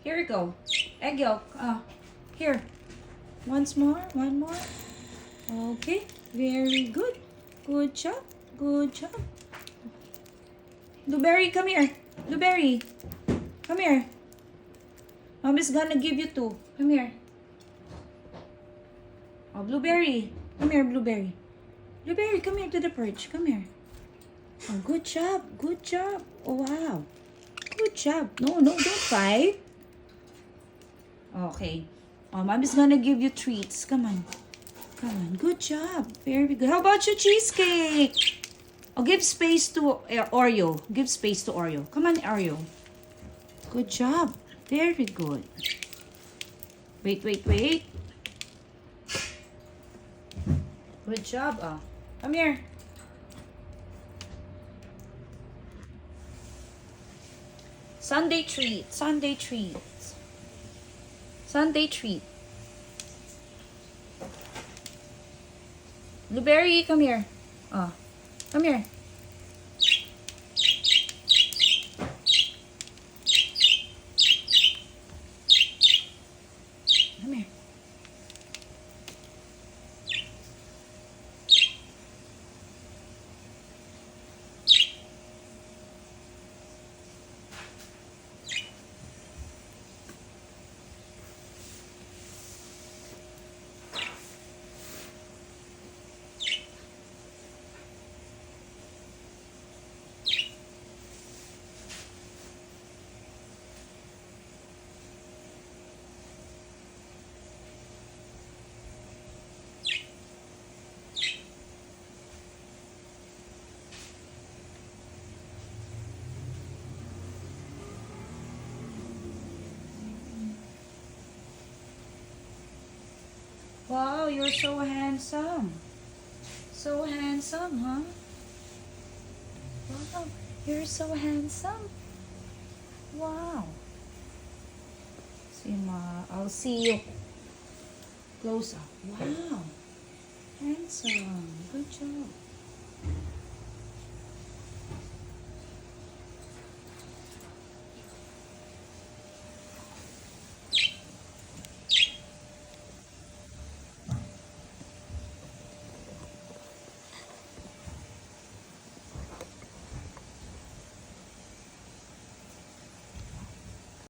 Here you go. Egg yolk. Here. Once more. One more. Okay. Very good. Good job. Good job. Blueberry, come here. Blueberry. Come here. Mommy's gonna give you 2. Come here. Oh, Blueberry. Come here, Blueberry. Blueberry, come here to the perch. Come here. Oh, good job. Good job. Oh, wow. Good job. No, don't fight. Okay. Oh, Mommy's gonna give you treats. Come on. Come on. Good job. Very good. How about your cheesecake? Oh, give space to Oreo. Give space to Oreo. Come on, Oreo. Good job. Very good. Wait. Good job. Come here. Sunday treat. Sunday treat. Sunday treat. Blueberry, come here. Come here. Come here. Wow, you're so handsome. So handsome, huh? Wow, you're so handsome. Wow. See, I'll see you close up. Wow. Handsome. Good job.